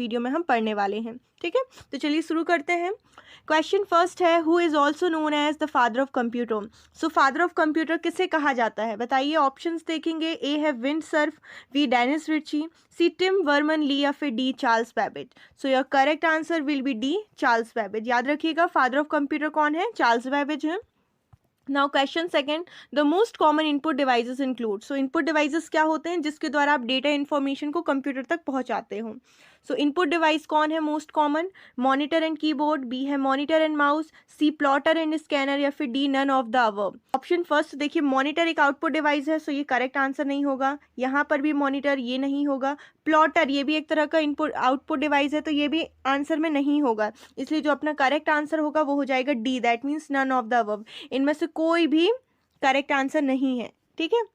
Video में हम पढ़ने वाले हैं। ठीक है, तो चलिए शुरू करते हैं। क्वेश्चन फर्स्ट है, who is also known as the father of computer. So father of computer किसे कहा जाता है, बताइए। ऑप्शंस देखेंगे, ए है Vint Cerf, B Dennis Ritchie, C Tim वर्मन ली, या फिर D Charles Babbage. So your correct answer will be D Charles Babbage. याद रखिएगा फादर ऑफ कंप्यूटर कौन है, चार्ल्स बैबेज है। Now question second, the most common input devices include. So input devices क्या होते हैं, जिसके द्वारा आप डेटा इन्फॉर्मेशन को कंप्यूटर तक पहुंचाते हो। सो इनपुट डिवाइस कौन है most common, monitor and keyboard, B है monitor and mouse, C plotter and scanner, या फिर D none of the above. Option first देखिए, मॉनिटर एक आउटपुट डिवाइस है, सो ये करेक्ट आंसर नहीं होगा। यहाँ पर भी मॉनिटर, ये नहीं होगा। प्लॉटर ये भी एक तरह का इनपुट आउटपुट डिवाइस है, तो ये भी आंसर में नहीं होगा। इसलिए जो अपना करेक्ट आंसर होगा वो हो जाएगा D, that means none of the above. इनमें से कोई भी करेक्ट आंसर नहीं है। ठीक है,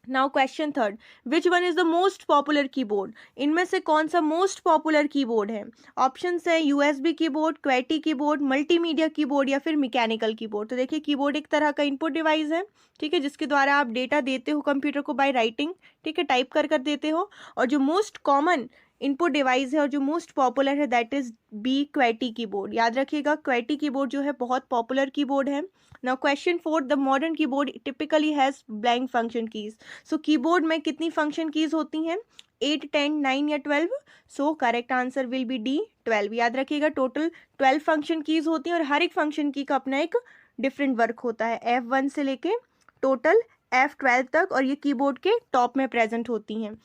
now question third, which one is the most popular keyboard. इनमें से कौन सा मोस्ट पॉपुलर कीबोर्ड है। ऑप्शंस है यूएसबी कीबोर्ड, क्वेटी कीबोर्ड, मल्टीमीडिया कीबोर्ड, या फिर मैकेनिकल कीबोर्ड। तो देखिए कीबोर्ड एक तरह का इनपुट डिवाइस है, ठीक है, जिसके द्वारा आप डेटा देते हो कंप्यूटर को बाय राइटिंग, ठीक है, टाइप कर देते हो। और जो मोस्ट कॉमन इनपुट डिवाइस है और जो मोस्ट पॉपुलर है that is B qwerty keyboard. याद रखिएगा क्वेटी कीबोर्ड जो है बहुत पॉपुलर कीबोर्ड है। Now question four, the modern keyboard typically has blank function keys. So keyboard में कितनी फंक्शन कीज होती हैं, 8, 10, 9 या 12। सो correct answer will be D 12। याद रखिएगा टोटल 12 फंक्शन कीज होती हैं और हर एक फंक्शन की का अपना एक डिफरेंट वर्क होता है, F1 से लेके टोटल F12 तक, और ये कीबोर्ड के टॉप में प्रेजेंट होती हैं।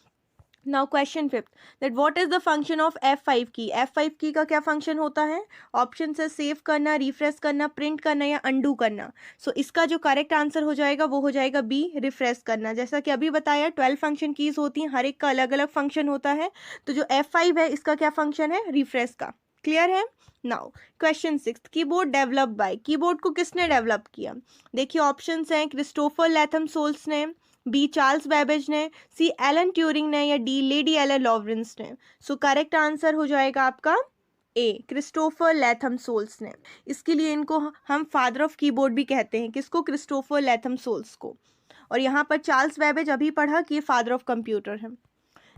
Now question fifth, that what is the function of F5 की। F5 की का क्या फंक्शन होता है। ऑप्शन से सेव करना, रिफ्रेश करना, प्रिंट करना, या अंडू करना। सो इसका जो करेक्ट आंसर हो जाएगा वो हो जाएगा बी, रिफ्रेश करना। जैसा कि अभी बताया 12 फंक्शन कीज होती हैं, हर एक का अलग अलग फंक्शन होता है। तो जो F5 है इसका क्या फंक्शन है, रिफ्रेश का। क्लियर है। Now question six, keyboard develop by. Keyboard को किसने डेवलप किया। देखिए ऑप्शंस हैं, क्रिस्टोफर लैथम सोल्स ने, बी चार्ल्स बैबेज ने, सी एलन ट्यूरिंग ने, या डी लेडी एलन लॉरेंस ने। सो करेक्ट आंसर हो जाएगा आपका ए, क्रिस्टोफर लैथम सोल्स ने। इसके लिए इनको हम फादर ऑफ कीबोर्ड भी कहते हैं, किसको, क्रिस्टोफर लैथम सोल्स को। और यहाँ पर चार्ल्स बैबेज अभी पढ़ा कि ये फादर ऑफ कंप्यूटर है।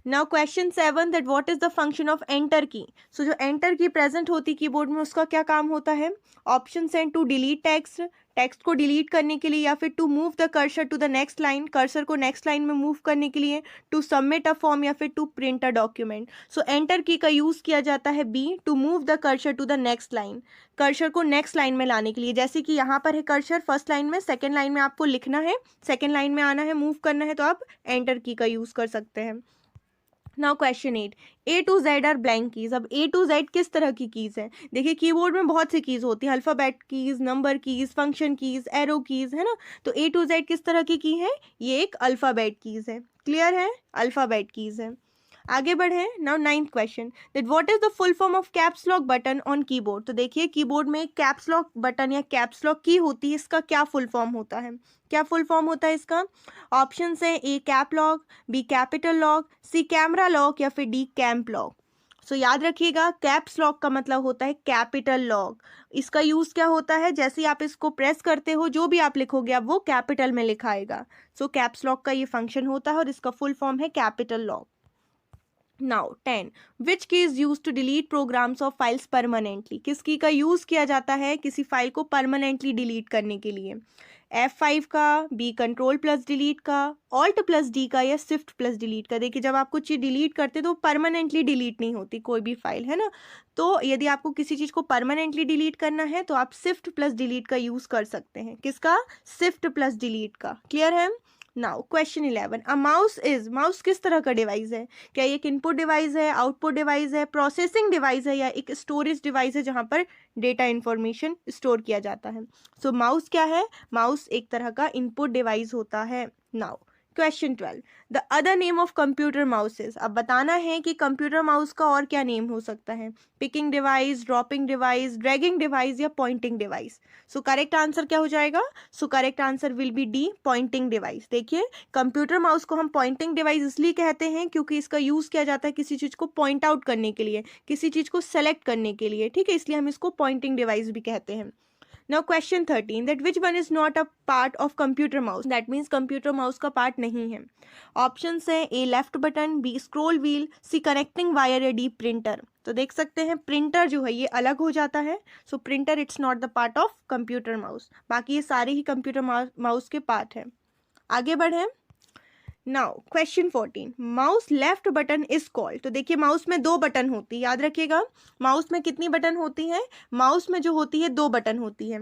Now question 7, that what is the function of enter की। सो जो एंटर की प्रेजेंट होती कीबोर्ड में उसका क्या काम होता है। ऑप्शन हैं, टू डिलीट टेक्स्ट, टेक्स्ट को डिलीट करने के लिए, या फिर to move the cursor to the next line, cursor को नेक्स्ट लाइन में मूव करने के लिए, टू सबमिट अ फॉर्म, या फिर to print a document. So enter key का यूज किया जाता है B, to move the cursor to the next line, cursor को नेक्स्ट लाइन में लाने के लिए। जैसे कि यहाँ पर है कर्सर फर्स्ट लाइन में, सेकेंड लाइन में आपको लिखना है, सेकेंड लाइन में आना है, मूव करना है, तो आप एंटर की का यूज कर सकते हैं। Now question 8, A to Z are blank keys. अब ए टू जेड किस तरह की कीज है। देखिए कीबोर्ड में बहुत सी कीज होती है, alphabet keys, number keys, function keys, arrow keys, है ना। तो ए टू जेड किस तरह की है, ये एक अल्फाबेट कीज है। क्लियर है, अल्फाबेट कीज है। आगे बढ़े। Now ninth question, that what is the full form of caps lock button on keyboard. तो देखिए कीबोर्ड में कैप्स लॉक बटन या कैप्स लॉक की होती है, इसका क्या फुल फॉर्म होता है, क्या फुल फॉर्म होता है इसका। ऑप्शंस है, A cap lock, B capital lock, C camera lock, या फिर डी कैंप लॉक। सो याद रखिएगा कैप्स लॉक का मतलब होता है कैपिटल लॉक। इसका यूज क्या होता है, जैसे ही आप इसको प्रेस करते हो जो भी आप लिखोगे अब वो कैपिटल में लिखा आएगा। सो कैप्स लॉक का ये फंक्शन होता है और इसका फुल फॉर्म है capital lock. Now 10, which key is use to delete programs of files permanently. किस की का यूज किया जाता है किसी फाइल को परमानेंटली डिलीट करने के लिए। F5 का, बी कंट्रोल प्लस डिलीट का, ऑल्ट प्लस डी का, या शिफ्ट प्लस डिलीट का। देखिए जब आप कुछ चीज़ डिलीट करते तो परमानेंटली डिलीट नहीं होती कोई भी फाइल, है ना। तो यदि आपको किसी चीज़ को परमानेंटली डिलीट करना है तो आप शिफ्ट प्लस डिलीट का यूज़ कर सकते हैं। किसका, शिफ्ट प्लस डिलीट का। क्लियर है। Now question 11, a mouse is, mouse किस तरह का डिवाइस है। क्या ये एक इनपुट डिवाइस है, आउटपुट डिवाइस है, प्रोसेसिंग डिवाइस है, या एक स्टोरेज डिवाइस है जहां पर डेटा इंफॉर्मेशन स्टोर किया जाता है। सो माउस क्या है, माउस एक तरह का इनपुट डिवाइस होता है। Now question 12, the other name of computer mouses. अब बताना है कि कंप्यूटर माउस का और क्या नेम हो सकता है। Picking device, dropping device, dragging device, या pointing device. So correct answer क्या हो जाएगा, so correct answer will be D, pointing device. देखिए कंप्यूटर माउस को हम पॉइंटिंग डिवाइस इसलिए कहते हैं क्योंकि इसका यूज किया जाता है किसी चीज को पॉइंट आउट करने के लिए, किसी चीज को सेलेक्ट करने के लिए, ठीक है, इसलिए हम इसको पॉइंटिंग डिवाइस भी कहते हैं। Now question 13 that which one is not a part of computer mouse, that means computer mouse का पार्ट नहीं है। ऑप्शन है A left button, B scroll wheel, C connecting wire या डी प्रिंटर। तो देख सकते हैं प्रिंटर जो है ये अलग हो जाता है, सो printer it's not the part of computer mouse, बाकी ये सारे ही कंप्यूटर माउस के पार्ट हैं। आगे बढ़े। Now question 14 mouse left button is called. तो देखिए माउस में 2 बटन होती है, याद रखिएगा माउस में कितनी बटन होती है, माउस में जो होती है 2 बटन होती है,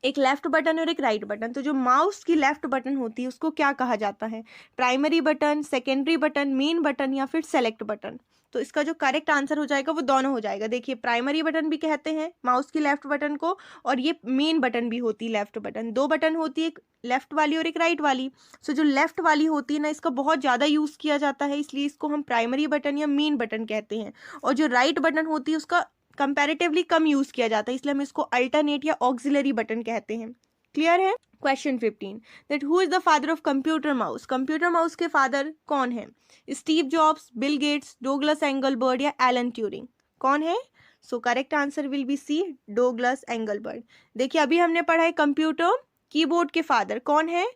एक लेफ्ट बटन और एक राइट बटन। तो जो माउस की लेफ्ट बटन होती है उसको क्या कहा जाता है, primary button, secondary button, main button या फिर सेलेक्ट बटन। तो इसका जो करेक्ट आंसर हो जाएगा वो दोनों हो जाएगा। देखिए प्राइमरी बटन भी कहते हैं माउस की लेफ्ट बटन को, और ये मेन बटन भी होती है लेफ्ट बटन। 2 बटन होती है, एक लेफ्ट वाली और एक राइट वाली। सो जो लेफ्ट वाली होती है ना इसका बहुत ज़्यादा यूज़ किया जाता है, इसलिए इसको हम प्राइमरी बटन या मेन बटन कहते हैं। और जो राइट बटन होती है उसका कंपैरेटिवली कम यूज किया जाता है, इसलिए हम इसको अल्टरनेट या ऑक्सिलरी बटन कहते हैं। क्लियर है। Question 15 that who is the father of computer mouse. Computer mouse के फादर कौन है, Steve Jobs, Bill Gates, Douglas Engelbart या एलन ट्यूरिंग, कौन है। So correct answer will be C, Douglas Engelbart. देखिए अभी हमने पढ़ा है कंप्यूटर कीबोर्ड के फादर कौन है,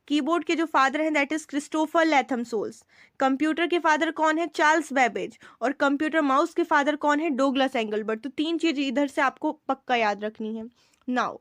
कीबोर्ड के जो फादर हैं that is Christopher Latham Sholes. Computer के फादर कौन है, चार्ल्स बेबेज। और कंप्यूटर माउस के फादर कौन है, डोगलस एंगलबर्ट। तो 3 चीज इधर से आपको पक्का याद रखनी है। नाउ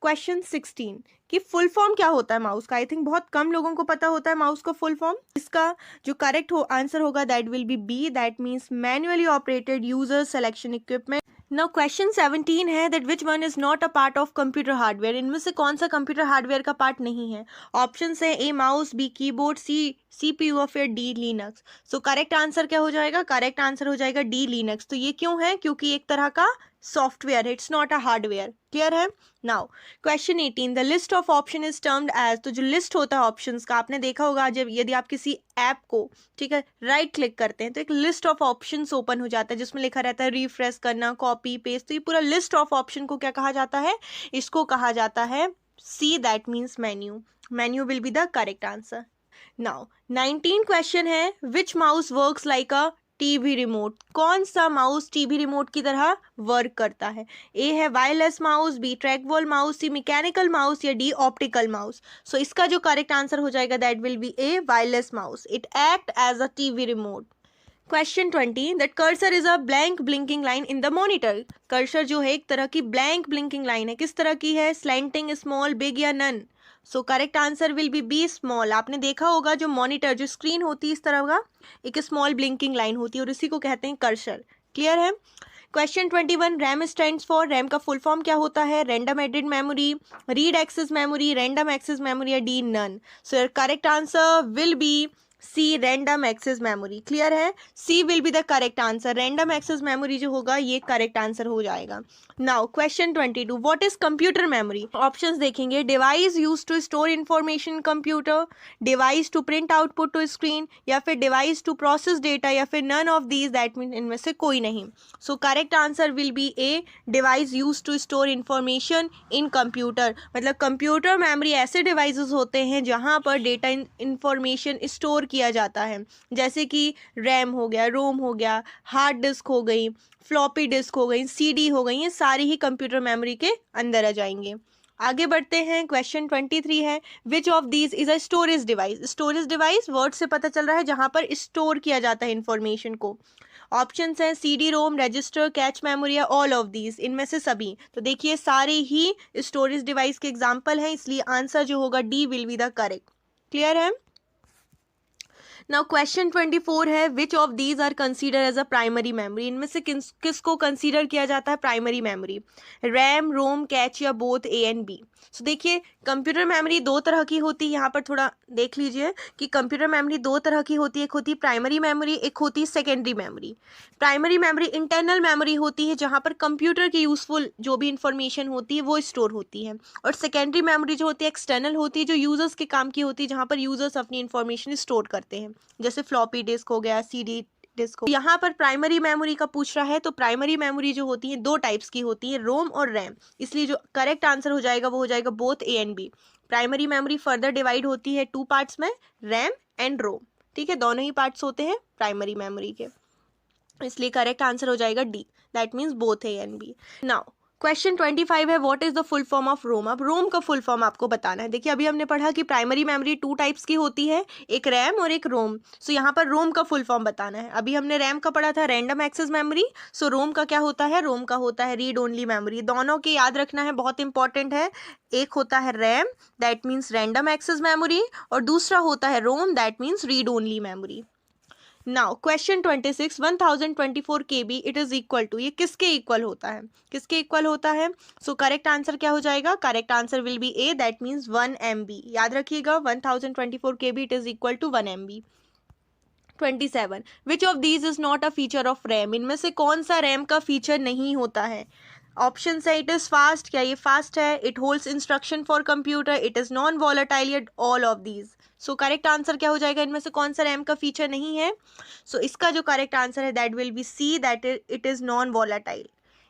क्वेश्चन 16 कि फुल फॉर्म क्या होता है माउस का। आई थिंक बहुत कम लोगों को पता होता है माउस का फुल फॉर्म। इसका जो करेक्ट आंसर होगा that will B that means manually operated user selection equipment. Now question 17 है that which one is not a part of computer hardware. इनमें से कौन सा कंप्यूटर हार्डवेयर का पार्ट नहीं है। ऑप्शन है A mouse, B keyboard, C CPU और फिर D Linux. So correct answer क्या हो जाएगा, करेक्ट आंसर हो जाएगा डी लिनक्स। तो ये क्यों है, क्योंकि एक तरह का सॉफ्टवेयर है, it's not a hardware. Clear है। Now question 18 the list of option is termed as. तो जो लिस्ट होता है ऑप्शंस का आपने देखा होगा, जब यदि आप किसी ऐप को ठीक है राइट क्लिक करते हैं तो एक लिस्ट ऑफ ऑप्शंस ओपन हो जाता है जिसमें लिखा रहता है रिफ्रेश करना, कॉपी पेस्ट। तो ये पूरा लिस्ट ऑफ ऑप्शन को क्या कहा जाता है, इसको कहा जाता है C, that means menu. Menu will be the correct answer. Now 19 question है which mouse works like a TV remote. कौन सा माउस टीवी रिमोट की तरह वर्क करता है। ए है wireless mouse, B trackball mouse, C mechanical mouse या D optical mouse. So इसका जो करेक्ट आंसर हो जाएगा that will be A wireless mouse, it act as a TV remote. Question 20 that cursor is a blank blinking line in the monitor. Cursor जो है एक तरह की ब्लैंक ब्लिंकिंग लाइन है, किस तरह की है, स्लैंटिंग, स्मॉल, बिग या none. So correct answer will be small. आपने देखा होगा जो मॉनिटर जो स्क्रीन होती है इस तरह का एक स्मॉल ब्लिंकिंग लाइन होती है और इसी को कहते हैं कर्सर। क्लियर है। Question 21 RAM stands for. RAM का फुल फॉर्म क्या होता है, random added memory, read access memory, random access memory या D none. So your correct answer will be C, random access memory. Clear है, C will be the correct answer. Random access memory जो होगा ये correct answer हो जाएगा। Now question 22 what is computer memory. Options देखेंगे, device use to store information computer, device to print output to screen या फिर device to process data या फिर none of these, that mean इनमें से कोई नहीं। So correct answer will be A, device use to store information in computer. मतलब computer memory ऐसे डिवाइसेस होते हैं जहां पर डेटा इंफॉर्मेशन स्टोर किया जाता है, जैसे कि रैम हो गया, रोम हो गया, हार्ड डिस्क हो गई, फ्लॉपी डिस्क हो गई, CD हो गई, ये सारी ही कंप्यूटर मेमोरी के अंदर आ जाएंगे। आगे बढ़ते हैं। क्वेश्चन 23 है which of these is a storage device. Storage device word से पता चल रहा है जहां पर स्टोर किया जाता है इंफॉर्मेशन को। ऑप्शन है CD ROM, register, cache memory या ऑल ऑफ दीज, इनमें से सभी। तो देखिए सारे ही स्टोरेज डिवाइस के एग्जाम्पल हैं, इसलिए आंसर जो होगा D will be the correct. Clear है। नाउ क्वेश्चन 24 है which of these are consider as a primary memory. इनमें से किसको कंसीडर किया जाता है primary memory, RAM, ROM, cache या both A and B. So देखिए कंप्यूटर मेमोरी 2 तरह की होती है, यहाँ पर थोड़ा देख लीजिए कि कंप्यूटर मेमोरी 2 तरह की होती है, एक होती है प्राइमरी मेमोरी, एक होती है secondary memory. Primary memory internal memory होती है जहाँ पर कंप्यूटर की यूजफुल जो भी इंफॉर्मेशन होती है वो स्टोर होती है, और सेकेंडरी मेमोरी जो होती है एक्सटर्नल होती है, जो यूजर्स के काम की होती है, जहाँ पर यूजर्स अपनी इंफॉर्मेशन स्टोर करते हैं, जैसे फ्लॉपी डिस्क हो गया, CD डिस्क हो। यहाँ पर प्राइमरी मेमोरी का पूछ रहा है, तो प्राइमरी मेमोरी जो होती है 2 टाइप्स की होती है, रोम और रैम। इसलिए जो करेक्ट आंसर हो जाएगा वो हो जाएगा both A and B. Primary memory further divide होती है 2 पार्ट्स में, रैम एंड रोम। ठीक है, दोनों ही पार्ट्स होते हैं प्राइमरी मेमोरी के, इसलिए करेक्ट आंसर हो जाएगा D, that means both A and B. Now question 25 है what is the full form of ROM. अब रोम का फुल फॉर्म आपको बताना है। देखिए अभी हमने पढ़ा कि प्राइमरी मेमोरी 2 टाइप्स की होती है, एक रैम और एक रोम। सो यहाँ पर रोम का फुल फॉर्म बताना है। अभी हमने रैम का पढ़ा था, रैंडम एक्सेस मेमोरी। सो रोम का क्या होता है, रोम का होता है रीड ओनली मेमोरी। दोनों के याद रखना है, बहुत इंपॉर्टेंट है। एक होता है RAM that means random access memory, और दूसरा होता है ROM that means read only memory. Now question 26, 1024 KB it is equal to, ये किसके इक्वल होता है, किसके इक्वल होता है। सो करेक्ट आंसर क्या हो जाएगा, correct answer will be A that means 1 MB। याद रखिएगा 1024 KB it is equal to 1 MB। 27, which of these is not a feature of RAM. इनमें से कौन सा रैम का फीचर नहीं होता है। ऑप्शन है इट इज फास्ट, क्या ये फास्ट है, it holds instruction for computer, it is non volatile, या all of these. So correct answer क्या हो जाएगा, इनमें से कौन सा रैम का फीचर नहीं है। सो इसका जो करेक्ट आंसर है that will be C, that it is non volatile.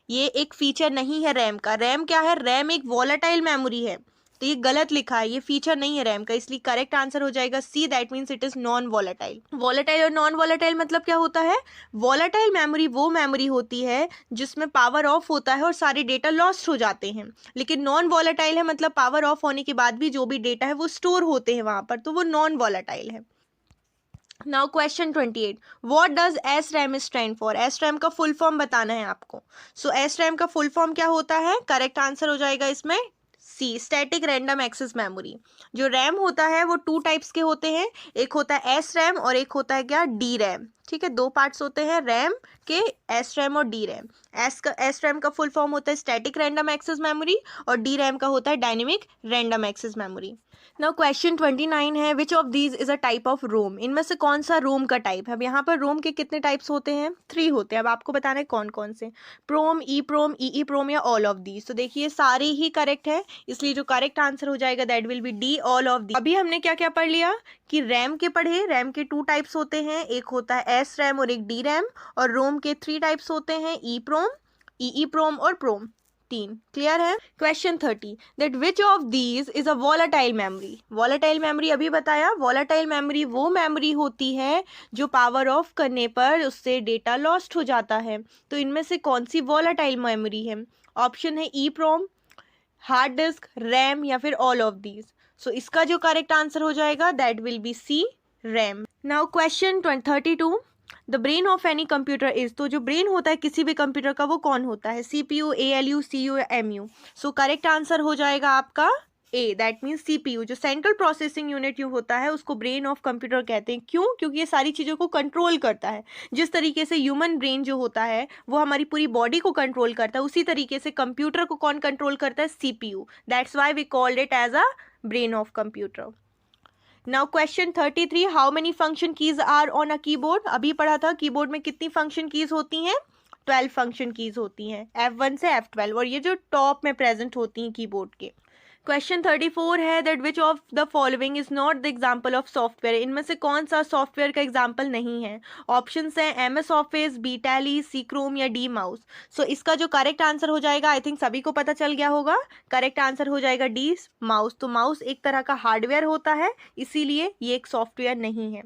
ये एक फीचर नहीं है रैम का। रैम क्या है, रैम एक वॉलेटाइल मेमोरी है, तो ये गलत लिखा है, ये फीचर नहीं है रैम का, इसलिए करेक्ट आंसर हो जाएगा C, that means it is non volatile. Volatile और नॉन वॉलेटाइल मतलब क्या होता है, वॉलेटाइल मेमोरी वो मेमोरी होती है जिसमें पावर ऑफ होता है और सारे डेटा लॉस्ट हो जाते हैं, लेकिन नॉन वॉलेटाइल है मतलब पावर ऑफ होने के बाद भी जो भी डेटा है वो स्टोर होते हैं वहां पर, तो वो नॉन वॉलेटाइल है। Now question 28, what does SRAM stand for. SRAM का फुल फॉर्म बताना है आपको। सो SRAM का फुल फॉर्म क्या होता है, करेक्ट आंसर हो जाएगा इसमें सी, स्टैटिक रैंडम एक्सेस मेमोरी। जो रैम होता है वो 2 टाइप्स के होते हैं, एक होता है SRAM और एक होता है क्या, DRAM। ठीक है, 2 पार्ट्स होते हैं रैम के, SRAM और DRAM। SRAM का फुल फॉर्म होता है स्टैटिक रैंडम एक्सेस मेमोरी, और DRAM का होता है dynamic random access memory. Now question 29 है which of these is a type of ROM. इनमें से कौन सा रोम का टाइप है। अब यहाँ पर रोम के कितने टाइप्स होते हैं, 3 होते हैं। अब आपको बताना है कौन कौन से, प्रोम, ई प्रोम, ई प्रोम, या ऑल ऑफ दीज। तो देखिए सारे ही करेक्ट है, इसलिए जो करेक्ट आंसर हो जाएगा that will be D, all of these. अभी हमने क्या क्या पढ़ लिया कि रैम के पढ़े, रैम के 2 टाइप्स होते हैं, एक होता है SRAM और एक DRAM, और रोम के 3 टाइप्स होते हैं, ई प्रोम, ई प्रोम और प्रोम, 3। क्लियर है। Question 30, that which of these is a volatile memory. Volatile memory अभी बताया, वॉलेटाइल मेमोरी वो मेमोरी होती है जो पावर ऑफ करने पर उससे डेटा लॉस्ट हो जाता है, तो इनमें से कौन सी वॉलेटाइल मेमोरी है। ऑप्शन है ई प्रोम, हार्ड डिस्क, रैम, या फिर ऑल ऑफ दीज। सो इसका जो करेक्ट आंसर हो जाएगा that will be C, RAM. Now question 32, the brain of any computer is. तो जो ब्रेन होता है किसी भी कंप्यूटर का वो कौन होता है, CPU, ALU, CU, या MU। सो करेक्ट आंसर हो जाएगा आपका ए, दैट मीन्स CPU। जो सेंट्रल प्रोसेसिंग यूनिट जो होता है उसको ब्रेन ऑफ कंप्यूटर कहते हैं। क्यों, क्योंकि ये सारी चीज़ों को कंट्रोल करता है। जिस तरीके से ह्यूमन ब्रेन जो होता है वो हमारी पूरी बॉडी को कंट्रोल करता है, उसी तरीके से कंप्यूटर को कौन कंट्रोल करता है, CPU। That's why we called it as a brain of computer. Now question 33, how many function keys are on a keyboard. अभी पढ़ा था कीबोर्ड में कितनी फंक्शन कीज होती हैं, 12 फंक्शन कीज होती हैं, F1 से F12, और ये जो टॉप में प्रेजेंट होती हैं कीबोर्ड के। क्वेश्चन 34 है that which of the following is not the example of software. इनमें से कौन सा सॉफ्टवेयर का एग्जाम्पल नहीं है। ऑप्शंस हैं MS ऑफिस, बी टैली, सी क्रोम, या डी माउस। सो इसका जो करेक्ट आंसर हो जाएगा, आई थिंक सभी को पता चल गया होगा, करेक्ट आंसर हो जाएगा डी, माउस। तो माउस एक तरह का हार्डवेयर होता है, इसीलिए ये एक सॉफ्टवेयर नहीं है।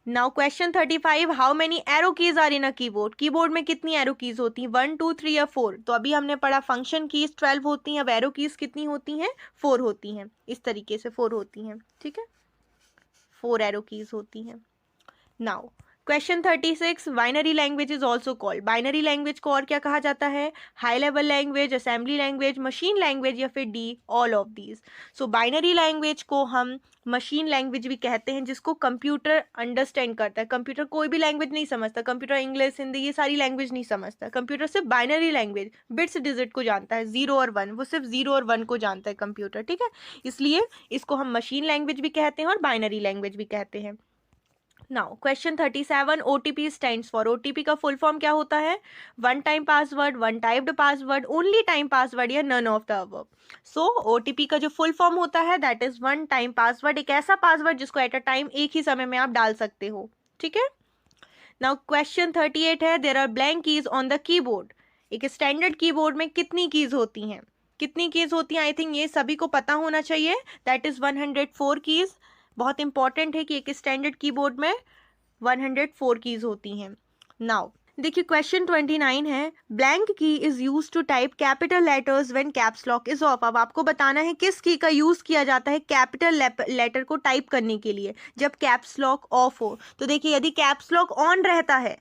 Now question 35, how many arrow keys are in a keyboard. Keyboard में कितनी एरो कीज होती हैं, 1, 2, 3 या 4। तो अभी हमने पढ़ा फंक्शन कीज 12 होती हैं, अब एरो कीज कितनी होती हैं, 4 होती हैं। इस तरीके से 4 होती हैं, ठीक है, 4 एरो कीज होती हैं। Now question 36, binary language is also called. Binary language को और क्या कहा जाता है, high level language, assembly language, machine language, या फिर D, all of these. So binary language को हम मशीन लैंग्वेज भी कहते हैं, जिसको कंप्यूटर अंडरस्टैंड करता है। कंप्यूटर कोई भी लैंग्वेज नहीं समझता, कंप्यूटर इंग्लिश, हिंदी, ये सारी लैंग्वेज नहीं समझता। कंप्यूटर सिर्फ बाइनरी लैंग्वेज, बिट्स डिजिट को जानता है, 0 और 1, वो सिर्फ 0 और 1 को जानता है कंप्यूटर, ठीक है। इसलिए इसको हम मशीन लैंग्वेज भी कहते हैं और बाइनरी लैंग्वेज भी कहते हैं। Now question 37, OTP stands for. OTP का फुल फॉर्म क्या होता है, one time password, one typed password, only time password, या none of the above. So OTP का जो फुल फॉर्म होता है that is one time password, एक ऐसा पासवर्ड जिसको एट अ टाइम एक ही समय में आप डाल सकते हो, ठीक है। नाउ क्वेश्चन 38 है, there are blank keys on the keyboard. एक स्टैंडर्ड कीबोर्ड में कितनी कीज होती हैं, कितनी कीज होती हैं, आई थिंक ये सभी को पता होना चाहिए, दैट इज 104 कीज। बहुत इंपॉर्टेंट है कि एक स्टैंडर्ड कीबोर्ड में 104 कीज होती हैं। नाउ देखिए क्वेश्चन 29 है, blank key is use to type capital letters when caps lock is off. अब आपको बताना है किस की का यूज किया जाता है कैपिटल लेटर को टाइप करने के लिए जब कैप्स लॉक ऑफ हो। तो देखिए यदि कैप्स लॉक ऑन रहता है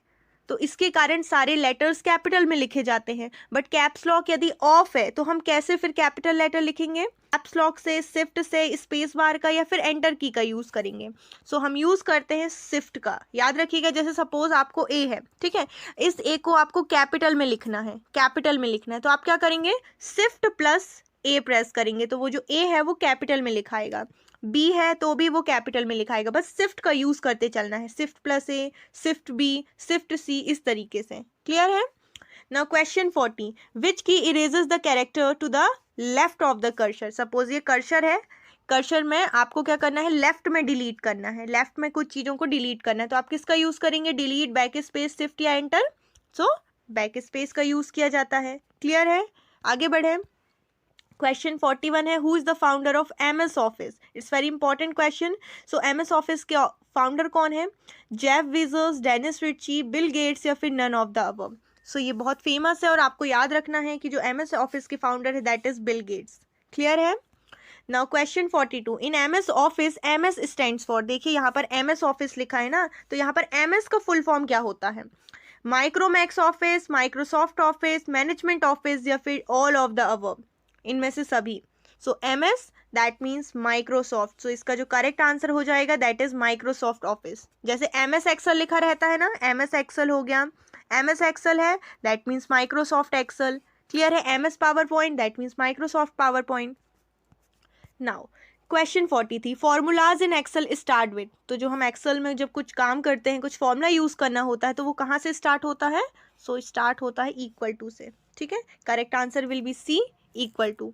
तो इसके कारण सारे लेटर्स कैपिटल में लिखे जाते हैं, बट कैप्स लॉक यदि ऑफ है तो हम कैसे फिर कैपिटल लेटर लिखेंगे? कैप्स लॉक से, शिफ्ट से, स्पेस बार का या फिर एंटर की का यूज करेंगे। सो हम यूज करते हैं शिफ्ट का। याद रखिएगा, जैसे सपोज आपको ए है, ठीक है, इस ए को आपको कैपिटल में लिखना है, कैपिटल में लिखना है, तो आप क्या करेंगे? शिफ्ट प्लस ए प्रेस करेंगे तो वो जो ए है वो कैपिटल में लिखाएगा, बी है तो भी वो कैपिटल में लिखाएगा। बस शिफ्ट का यूज करते चलना है, शिफ्ट प्लस ए, शिफ्ट बी, शिफ्ट सी, इस तरीके से। क्लियर है? Now question 40, which key erases the character to the left of the cursor. Suppose ये कर्सर है, कर्सर में आपको क्या करना है? लेफ्ट में डिलीट करना है, लेफ्ट में कुछ चीजों को डिलीट करना है, तो आप किसका यूज करेंगे? डिलीट, बैक स्पेस, शिफ्ट या एंटर। सो बैक स्पेस का यूज किया जाता है। क्लियर है? आगे बढ़े। क्वेश्चन 41 है, who is the founder of MS office. It's very important question. So MS office के फाउंडर कौन है? Jeff Bezos, Dennis Ritchie, Bill Gates या फिर none of the above. So ये बहुत फेमस है और आपको याद रखना है कि जो MS ऑफिस के फाउंडर है that is Bill Gates. Clear है? Now question 42, in MS office MS stands for. देखिए यहाँ पर MS ऑफिस लिखा है ना, तो यहाँ पर MS का फुल फॉर्म क्या होता है? Micromax office, Microsoft office, management office या फिर ऑल ऑफ द अबव, इनमें से सभी। So MS that means Microsoft. So इसका जो करेक्ट आंसर हो जाएगा दैट इज माइक्रोसॉफ्ट ऑफिस। जैसे MS एक्सेल लिखा रहता है ना, MS एक्सेल हो गया, MS एक्सेल है that means Microsoft Excel. Clear है? MS PowerPoint that means Microsoft PowerPoint. Now question 43, formulas in Excel start with. तो जो हम एक्सेल में जब कुछ काम करते हैं, कुछ फॉर्मूला यूज करना होता है, तो वो कहाँ से स्टार्ट होता है? सो स्टार्ट होता है इक्वल टू से। ठीक है, correct answer will be C, equal to.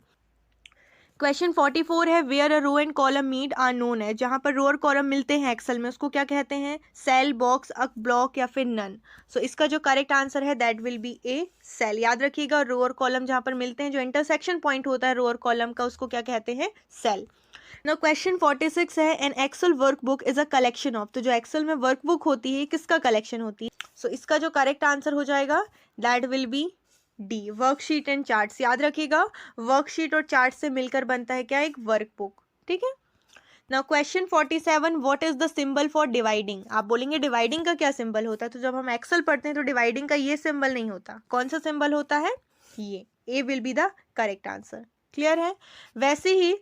Question 44 है, where a row and column meet are known है। जहां पर रो और कॉलम मिलते हैं एक्सेल में उसको क्या कहते हैं? सेल, बॉक्स, अक, ब्लॉक या फिर नन। सो इसका जो करेक्ट आंसर है that will be A, cell. याद रखिएगा, रो और कॉलम जहां पर मिलते हैं, जो इंटरसेक्शन पॉइंट होता है रो और कॉलम का, उसको क्या कहते हैं? सेल। नाउ क्वेश्चन 46 है, an Excel workbook is a collection of. तो जो एक्सेल में वर्कबुक होती है किसका कलेक्शन होती है? सो इसका जो करेक्ट आंसर हो जाएगा that will be D, worksheet and charts. याद रखिएगा, वर्कशीट और चार्ट से मिलकर बनता है क्या? एक वर्कबुक। ठीक है। Now question 47, what is the symbol for dividing. आप बोलेंगे डिवाइडिंग का क्या सिंबल होता है? तो जब हम एक्सेल पढ़ते हैं तो डिवाइडिंग का ये सिंबल नहीं होता। कौन सा सिंबल होता है? ये, A will be the correct answer. Clear है? वैसे ही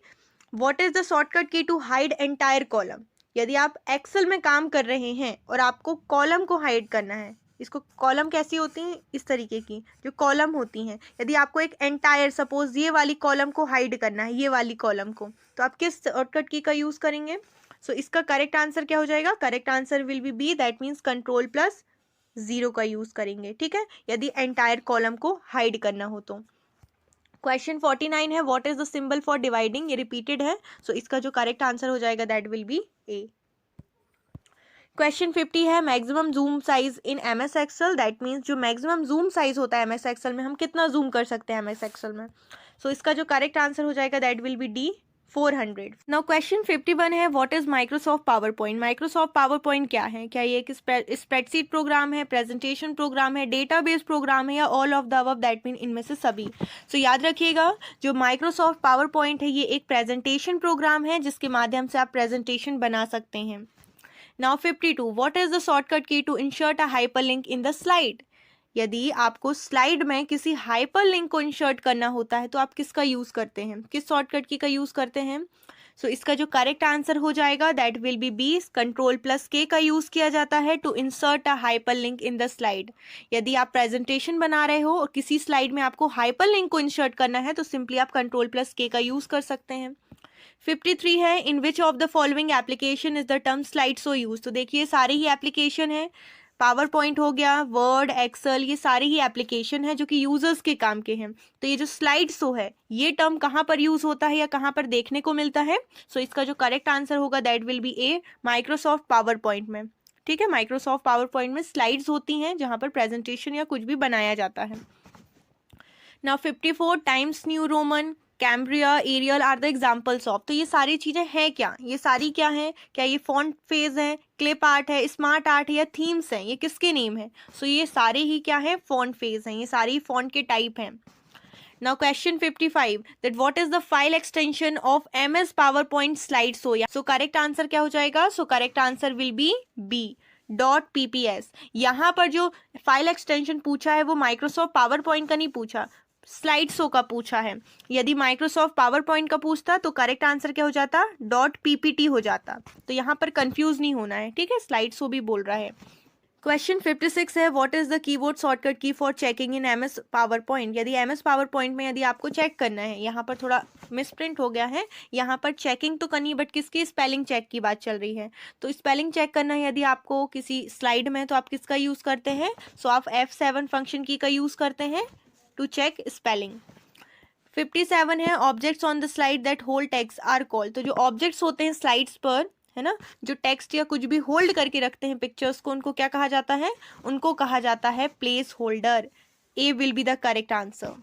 what is the shortcut key to hide entire column. यदि आप एक्सेल में काम कर रहे हैं और आपको कॉलम को हाइड करना है, इसको कॉलम कैसी होती हैं? इस तरीके की जो कॉलम होती हैं। यदि आपको एक एंटायर, सपोज ये वाली कॉलम को हाइड करना है, ये वाली कॉलम को, तो आप किस शॉर्टकट की का यूज करेंगे? सो इसका करेक्ट आंसर क्या हो जाएगा? Correct answer will be B, that means control plus 0 का यूज करेंगे। ठीक है, यदि एंटायर कॉलम को हाइड करना हो तो। क्वेश्चन 49 है, what is the symbol for dividing. ये रिपीटेड है, सो इसका जो करेक्ट आंसर हो जाएगा that will be A. Question 50 है, maximum zoom size in MS Excel. That means जो मैक्सिमम जूम साइज होता है MS एक्सेल में, हम कितना जूम कर सकते हैं MS एक्सेल में? सो इसका जो करेक्ट आंसर हो जाएगा that will be D, 400। Now question 51 है, what is Microsoft power point. Microsoft power point क्या है? क्या ये एक स्प्रेडशीट प्रोग्राम है, प्रेजेंटेशन प्रोग्राम है, डेटाबेस प्रोग्राम है या all of the above, that mean इनमें से सभी। सो याद रखिएगा, जो माइक्रोसॉफ्ट पावर पॉइंट है ये एक प्रेजेंटेशन प्रोग्राम है जिसके माध्यम से आप प्रेजेंटेशन बना सकते हैं। Now 52, what is the shortcut key to insert a hyperlink in the slide? यदि आपको स्लाइड में किसी हाइपरलिंक को इंसर्ट करना होता है तो आप किसका यूज करते हैं? किस शॉर्टकट की का यूज करते हैं? सो इसका जो करेक्ट आंसर हो जाएगा that will be B, control plus K का यूज किया जाता है to insert a hyperlink in the slide. यदि आप प्रेजेंटेशन बना रहे हो और किसी स्लाइड में आपको हाइपरलिंक को इंसर्ट करना है तो सिंपली आप कंट्रोल प्लस के का यूज कर सकते हैं। 53 है, in which of the following application is the term slide show use. तो देखिए सारी ही एप्लीकेशन है, पावर पॉइंट हो गया, वर्ड, एक्सेल, ये सारी ही एप्लीकेशन है जो कि यूजर्स के काम के हैं। तो ये जो स्लाइड शो है ये टर्म कहाँ पर यूज होता है या कहाँ पर देखने को मिलता है? सो इसका जो करेक्ट आंसर होगा that will be A, Microsoft PowerPoint में। ठीक है, माइक्रोसॉफ्ट पावर पॉइंट में स्लाइड्स होती हैं जहाँ पर प्रेजेंटेशन या कुछ भी बनाया जाता है। Now 54, Times New Roman Cambria, Arial are the examples of. तो ये सारी चीज़ें हैं क्या, ये सारी क्या हैं, क्या ये फॉन्ट फेज है, क्लिप आर्ट है, स्मार्ट आर्ट है या थीम्स हैं, ये किसके नेम है? सो ये सारे ही क्या है, फॉन्ट फेज हैं, ये सारे ही फॉन्ट के टाइप हैं। Now question 55 that what is the file extension of MS PowerPoint slideshow? So correct answer क्या हो जाएगा? So correct answer will be B. .pps। यहाँ पर जो फाइल एक्सटेंशन पूछा है वो माइक्रोसॉफ्ट पावर पॉइंट का नहीं पूछा, स्लाइड शो का पूछा है। यदि माइक्रोसॉफ्ट पावर पॉइंट का पूछता तो करेक्ट आंसर क्या हो जाता, .ppt हो जाता। तो यहाँ पर कंफ्यूज नहीं होना है, ठीक है, स्लाइड शो भी बोल रहा है। क्वेश्चन 56 है what is the keyboard shortcut key for checking in MS PowerPoint. यदि एमएस पावर पॉइंट में यदि आपको चेक करना है, यहाँ पर थोड़ा मिसप्रिंट हो गया है, यहाँ पर चेकिंग तो करनी है बट किसकी, स्पेलिंग चेक की बात चल रही है। तो स्पेलिंग चेक करना है यदि आपको किसी स्लाइड में, तो आप किसका यूज़ करते हैं? सो आप F7 फंक्शन की का यूज़ करते हैं टू चेक स्पेलिंग। 57 है objects on the slide that hold text are called. तो जो ऑब्जेक्ट्स होते हैं स्लाइड्स पर, है ना, जो टेक्स्ट या कुछ भी होल्ड करके रखते हैं पिक्चर्स को, उनको क्या कहा जाता है? उनको कहा जाता है placeholder. A will be the correct answer.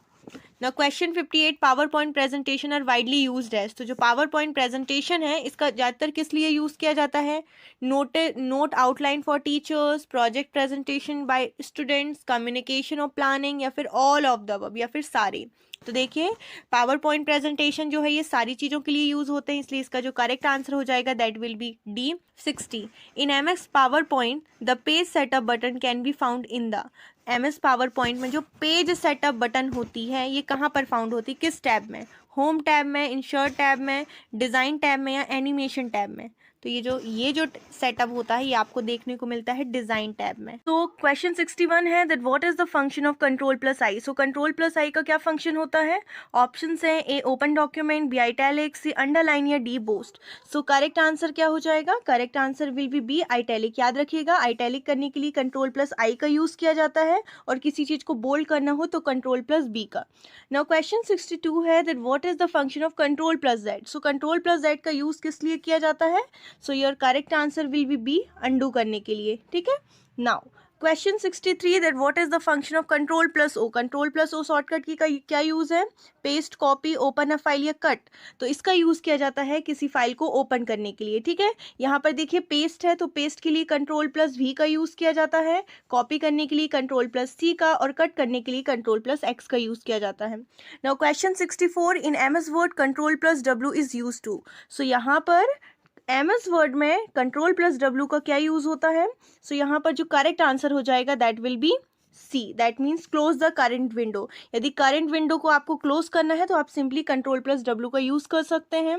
Now question 58 PowerPoint presentation are widely used as. तो जो पावर पॉइंट प्रेजेंटेशन है इसका ज़्यादातर किस लिए यूज़ किया जाता है? Note outline for teachers, project presentation by students, communication और प्लानिंग, या फिर ऑल ऑफ द अबव, या फिर सारे। तो देखिए पावर पॉइंट प्रेजेंटेशन जो है ये सारी चीज़ों के लिए यूज़ होते हैं, इसलिए इसका जो करेक्ट आंसर हो जाएगा that will be D. 60 in MS power point the page setup button can be found in the. MS PowerPoint में जो पेज सेटअप बटन होती है ये कहाँ पर फाउंड होती है, किस टैब में? होम टैब में, इंसर्ट टैब में, डिज़ाइन टैब में, या एनिमेशन टैब में? तो ये जो सेटअप होता है ये आपको देखने को मिलता है डिज़ाइन टैब में। तो क्वेश्चन 61 है that what is the function of control plus I. So control plus I का क्या फंक्शन होता है? ऑप्शंस हैं A open document, B italic, C underline, या D boost. So correct answer क्या हो जाएगा? Correct answer will be B italic. याद रखिएगा इटैलिक करने के लिए कंट्रोल प्लस आई का यूज़ किया जाता है, और किसी चीज़ को बोल्ड करना हो तो कंट्रोल प्लस बी का। नाउ क्वेश्चन 62 है that what is the function of control plus Z. So control plus Z का यूज़ किस लिए किया जाता है? So your correct answer will be B, undo करने के लिए, ठीक है। Now question 63 that what is the function of control plus O. Control plus O shortcut key का क्या यूज़ है? Paste, copy, open a file या कट। तो इसका यूज़ किया जाता है किसी फाइल को ओपन करने के लिए, ठीक है। यहाँ पर देखिए पेस्ट है तो पेस्ट के लिए कंट्रोल प्लस वी का यूज़ किया जाता है, कॉपी करने के लिए कंट्रोल प्लस सी का, और कट करने के लिए कंट्रोल प्लस एक्स का यूज़ किया जाता है। Now question 64 in MS Word control plus W is use to. सो यहाँ पर MS वर्ड में कंट्रोल प्लस डब्ल्यू का क्या यूज़ होता है? सो यहाँ पर जो करेक्ट आंसर हो जाएगा that will be C, that means close the current window. यदि करंट विंडो को आपको क्लोज करना है तो आप सिंपली कंट्रोल प्लस डब्ल्यू का यूज़ कर सकते हैं।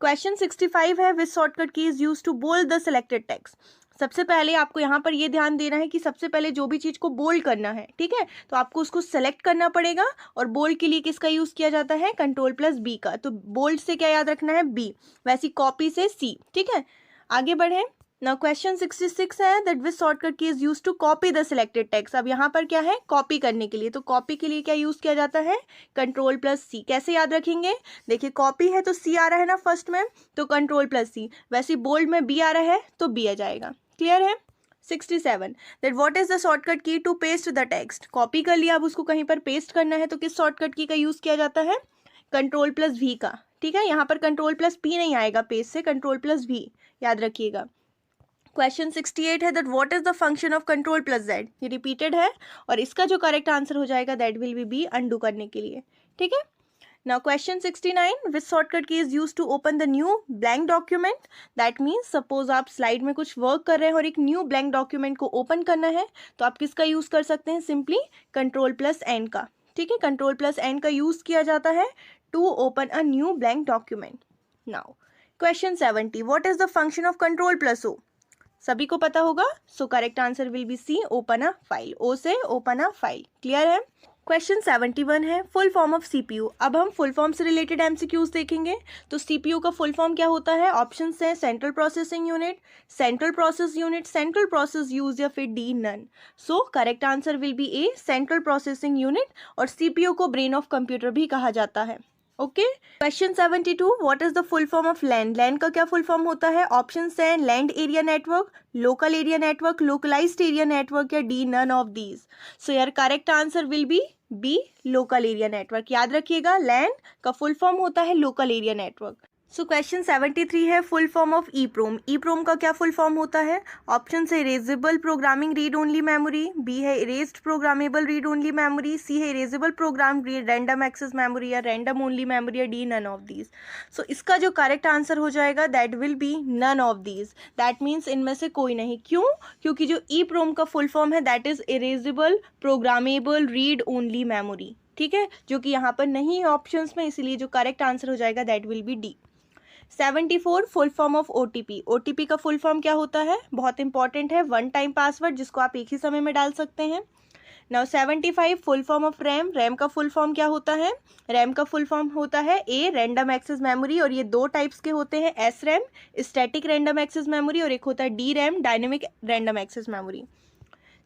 क्वेश्चन 65 है which shortcut key is use to bold the selected text. सबसे पहले आपको यहाँ पर ये ध्यान देना है कि सबसे पहले जो भी चीज़ को बोल्ड करना है, ठीक है, तो आपको उसको सेलेक्ट करना पड़ेगा, और बोल्ड के लिए किसका यूज़ किया जाता है? कंट्रोल प्लस बी का। तो बोल्ड से क्या याद रखना है? बी, वैसी कॉपी से सी, ठीक है। आगे बढ़े। नाउ क्वेश्चन 66 है that which shortcut key is use to copy the selected text. अब यहाँ पर क्या है? कॉपी करने के लिए। तो कॉपी के लिए क्या यूज़ किया जाता है? कंट्रोल प्लस सी। कैसे याद रखेंगे? देखिए कॉपी है तो सी आ रहा है ना फर्स्ट में, तो कंट्रोल प्लस सी। वैसे बोल्ड में बी आ रहा है तो बी आ जाएगा। क्लियर है? 67 that what is the shortcut key to paste the text. Copy कर लिया, अब उसको कहीं पर पेस्ट करना है तो किस शॉर्टकट की का यूज़ किया जाता है? कंट्रोल प्लस वी का, ठीक है। यहाँ पर कंट्रोल प्लस पी नहीं आएगा, पेस्ट से कंट्रोल प्लस वी, याद रखिएगा। क्वेश्चन 68 है that what is the function of control plus Z. ये रिपीटेड है, और इसका जो करेक्ट आंसर हो जाएगा दैट विल बी अंडू करने के लिए, ठीक है। Now question 69 which shortcut key is use to open the new blank document. That means suppose आप स्लाइड में कुछ वर्क कर रहे हैं और एक न्यू ब्लैंक डॉक्यूमेंट को ओपन करना है, तो आप किसका यूज़ कर सकते हैं? सिंपली कंट्रोल प्लस एन का, ठीक है। कंट्रोल प्लस एन का यूज़ किया जाता है to open a new blank document. Now question 70 what is the function of control plus O. सभी को पता होगा, so correct answer will be C, open a file. O से ओपन अ फाइल। क्लियर है? Question 71 है full form of CPU। अब हम full form से रिलेटेड MCQs देखेंगे। तो CPU का फुल फॉर्म क्या होता है? ऑप्शंस हैं central processing unit, central process unit, central process use, या फिर D none. So correct answer will be A, central processing unit, और CPU को ब्रेन ऑफ कंप्यूटर भी कहा जाता है। Okay. Question 72 what is the full form of LAN. LAN का क्या फुल फॉर्म होता है? ऑप्शंस हैं land area network, local area network, localized area network, या डी नन ऑफ दीज। सो यार correct answer will be B local area network. याद रखिएगा, LAN का फुल फॉर्म होता है local area network. So question 73 है full form of EPROM. EPROM का क्या फुल फॉर्म होता है? ऑप्शन है erasable programming read only memory, B है erased programmable read only memory, C है erasable program random access memory या रैंडम ओनली मेमोरी, या D none of these. So इसका जो करेक्ट आंसर हो जाएगा that will be none of these. That means इनमें से कोई नहीं। क्यों? क्योंकि जो ईप्रोम का फुल फॉर्म है that is erasable programmable read only memory, ठीक है, जो कि यहाँ पर नहीं है ऑप्शंस में, इसीलिए जो करेक्ट आंसर हो जाएगा that will be D. 74 full form of OTP. OTP का फुल फॉर्म क्या होता है? बहुत इंपॉर्टेंट है, वन टाइम पासवर्ड जिसको आप एक ही समय में डाल सकते हैं। Now 75 full form of RAM. RAM का फुल फॉर्म क्या होता है? रैम का फुल फॉर्म होता है ए रैंडम एक्सेस मेमोरी, और ये दो टाइप्स के होते हैं, S RAM static random access memory, और एक होता है D RAM dynamic random access memory.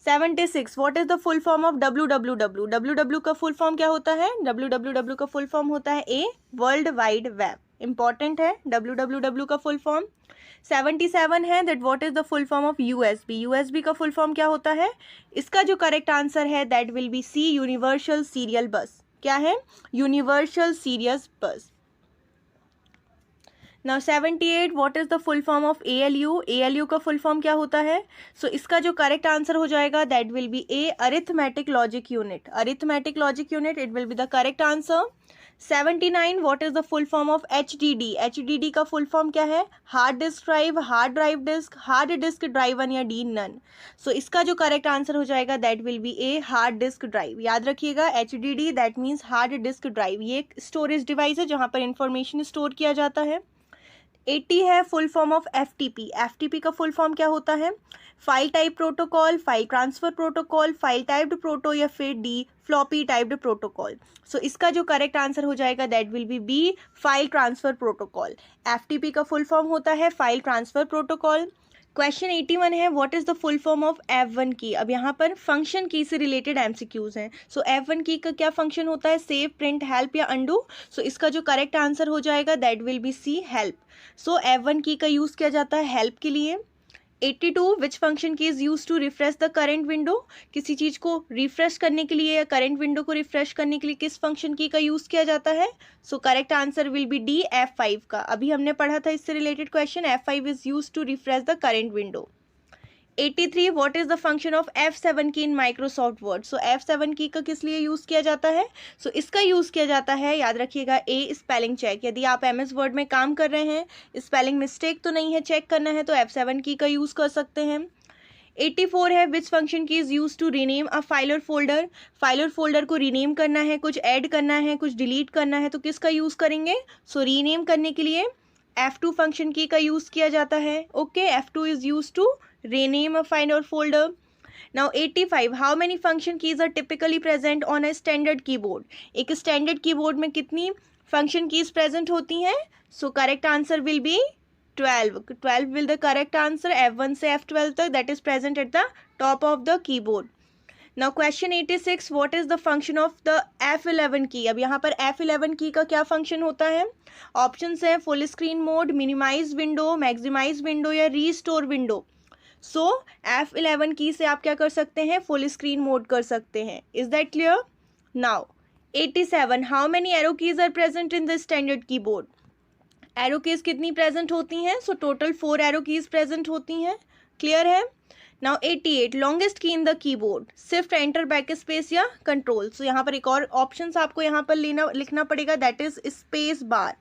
76 what is the full form of www। www का फुल फॉर्म क्या होता है? www का फुल फॉर्म होता है A world wide web. Important है www का फुल फॉर्म। 77 है that what is the full form of USB. USB का फुल फॉर्म क्या होता है? इसका जो करेक्ट आंसर है that will be C universal serial bus. क्या है? Universal serial bus. Now 78 what is the full form of ALU। ALU का फुल फॉर्म क्या होता है? सो इसका जो करेक्ट आंसर हो जाएगा that will be A arithmetic logic unit. Arithmetic logic unit, it will be the correct answer. 79 what is the full form of HDD। HDD का full form क्या है? Hard disk drive, hard drive disk, hard disk drive 1 या D none. So इसका जो correct answer हो जाएगा that will be a hard disk drive. याद रखिएगा HDD that means hard disk drive, ये एक स्टोरेज डिवाइस है जहाँ पर इंफॉर्मेशन स्टोर किया जाता है। 80 है full form of FTP। FTP का फुल फॉर्म क्या होता है? File type protocol, file transfer protocol, file typed proto, या फिर D floppy typed protocol. So इसका जो करेक्ट आंसर हो जाएगा that will be B file transfer protocol. FTP का फुल फॉर्म होता है फाइल ट्रांसफर प्रोटोकॉल। क्वेश्चन 81 है what is the full form of F1 key. अब यहाँ पर फंक्शन की से रिलेटेड MCQs हैं। सो F1 की का क्या फंक्शन होता है? सेव, प्रिंट, हेल्प या अंडू। सो इसका जो करेक्ट आंसर हो जाएगा that will be C help. So F1 key का यूज किया जाता है हेल्प के लिए। 82 which function key is use to refresh the current window. किसी चीज को रिफ्रेश करने के लिए या करंट विंडो को रिफ्रेश करने के लिए किस फंक्शन की का यूज किया जाता है? So correct answer will be D F5 का। अभी हमने पढ़ा था इससे related question, F5 is use to refresh the current window. 83 what is the function of F7 key in Microsoft word. So F7 की का किस लिए यूज किया जाता है? सो इसका यूज किया जाता है, याद रखिएगा, ए स्पेलिंग चेक। यदि आप MS वर्ड में काम कर रहे हैं, स्पेलिंग मिस्टेक तो नहीं है, चेक करना है, तो F7 की का यूज कर सकते हैं। 84 है which function key is use to rename a file और फोल्डर। फाइल और फोल्डर को रीनेम करना है, कुछ ऐड करना है, कुछ डिलीट करना है, तो किसका यूज करेंगे? सो रीनेम करने के लिए F2 फंक्शन की का यूज किया जाता है। Okay, F2 is use to rename a file or folder. Now 85 how many function keys are typically present on a standard keyboard। एक standard keyboard में कितनी function keys present होती हैं? So correct answer will be 12. 12 will the correct answer, F1 से F12 तक, that is present at the top of the keyboard. Now question 86 what is the function of the F11 की। अब यहाँ पर F11 की का क्या function होता है? Options है full screen mode, minimize window, maximize window या restore window। सो F11 की से आप क्या कर सकते हैं? फुल स्क्रीन मोड कर सकते हैं। Is that clear? Now 87 how many arrow keys are present in the standard keyboard. Arrow keys कितनी प्रेजेंट होती हैं? So total 4 arrow keys present होती हैं। क्लियर है? Now 88 longest key in the keyboard, shift, enter, back space या control. So यहाँ पर एक और ऑप्शन आपको यहाँ पर लिखना पड़ेगा, that is space bar.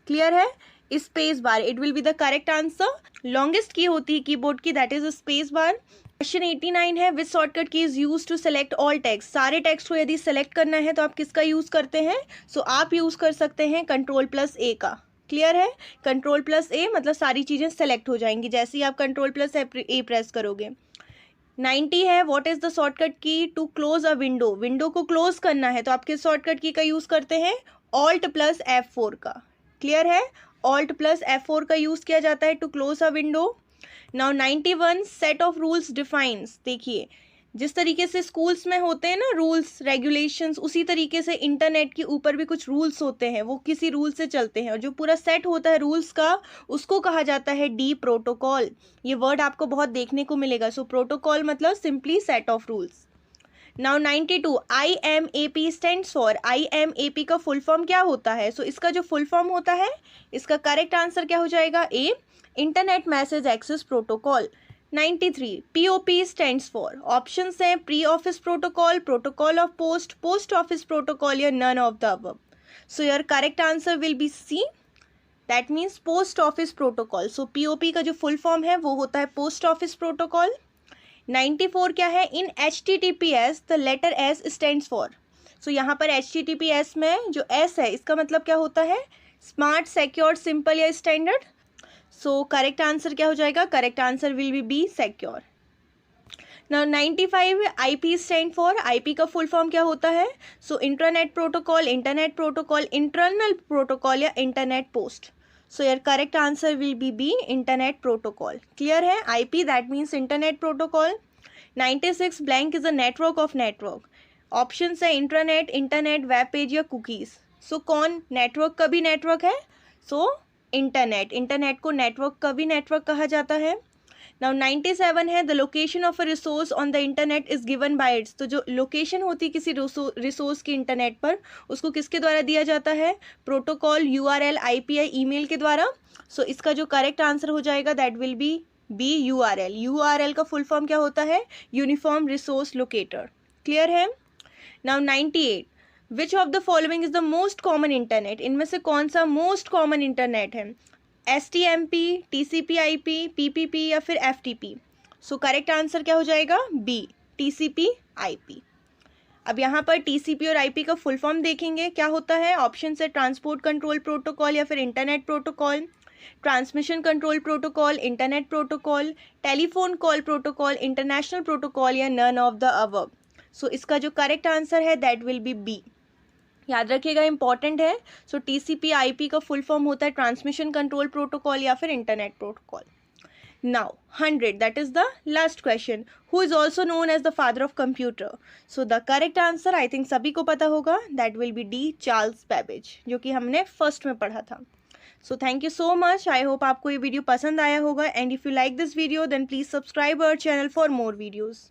Clear है? Space bar, it will be the correct answer. Longest key होती है कीबोर्ड की, that is space bar. Question 89 है which shortcut key is use to select all text. सारे टेक्स्ट को यदि select करना है तो आप किसका यूज करते हैं? सो आप यूज कर सकते हैं Ctrl+A का। क्लियर है? Ctrl+A मतलब सारी चीजें सेलेक्ट हो जाएंगी जैसे ही आप Ctrl+A प्रेस करोगे। 90 है what is the shortcut key to close a window. Window को क्लोज करना है तो आप किस शॉर्टकट की का यूज करते हैं? Alt+F4 का। क्लियर है? Alt+F4 का यूज किया जाता है to close a window. Now 91 set of rules defines. देखिए जिस तरीके से स्कूल्स में होते हैं ना रूल्स रेगुलेशंस, उसी तरीके से इंटरनेट के ऊपर भी कुछ रूल्स होते हैं, वो किसी रूल से चलते हैं, और जो पूरा सेट होता है रूल्स का उसको कहा जाता है डी प्रोटोकॉल। ये वर्ड आपको बहुत देखने को मिलेगा। सो प्रोटोकॉल मतलब simply set of rules. Now 92 IMAP stands for, IMAP का फुल फॉर्म क्या होता है? सो इसका जो फुल फॉर्म होता है, इसका करेक्ट आंसर क्या हो जाएगा? A, internet message access protocol. 93 POP stands for, options हैं pre office protocol, protocol of post, post office protocol या none of the above. So your correct answer will be C, that means post office protocol. So POP का जो full form है वो होता है post office protocol. 94 क्या है? In HTTPS the letter S stands for. सो यहाँ पर HTTPS में जो S है इसका मतलब क्या होता है? स्मार्ट, सिक्योर, सिंपल या स्टैंडर्ड। सो करेक्ट आंसर क्या हो जाएगा? Correct answer will be B, secure. Now 95 IP stand for, IP का फुल फॉर्म क्या होता है? So internet protocol, internet protocol, internal protocol या internet post. So your correct answer will be B, internet protocol. Clear है? IP that means internet protocol. 96 blank is a network of network. Option है internet, internet, web page या cookies. सो कौन network का भी network है? So internet, internet को network का भी नेटवर्क कहा जाता है। नाउ 97 है the location of a resource on the internet is given by it's. तो जो लोकेशन होती है किसी रिसोर्स की इंटरनेट पर, उसको किसके द्वारा दिया जाता है? प्रोटोकॉल, URL, IPI, ईमेल के द्वारा। सो इसका जो करेक्ट आंसर हो जाएगा that will be B, URL। URL का फुल फॉर्म क्या होता है? Uniform resource locator. क्लियर है? Now 98 which of the following is the most common internet. इनमें से कौन सा मोस्ट कॉमन इंटरनेट है? STMP, TCP/IP, PPP या फिर FTP। सो करेक्ट आंसर क्या हो जाएगा? B, TCP/IP। अब यहाँ पर TCP और IP का फुल फॉर्म देखेंगे क्या होता है। ऑप्शन है ट्रांसपोर्ट कंट्रोल प्रोटोकॉल या फिर internet protocol, transmission control protocol, internet protocol, telephone call protocol, international protocol या नन ऑफ द अबव। सो इसका जो करेक्ट आंसर है दैट विल बी बी। याद रखिएगा, इंपॉर्टेंट है। सो TCP/IP का फुल फॉर्म होता है ट्रांसमिशन कंट्रोल प्रोटोकॉल या फिर internet protocol. Now 100 that is the last question, who is also known as the father of computer. So the correct answer I think सभी को पता होगा, that will be D, Charles Babbage, जो कि हमने first में पढ़ा था। So thank you so much. I hope आपको ये वीडियो पसंद आया होगा, and if you like this video then please subscribe our channel for more videos.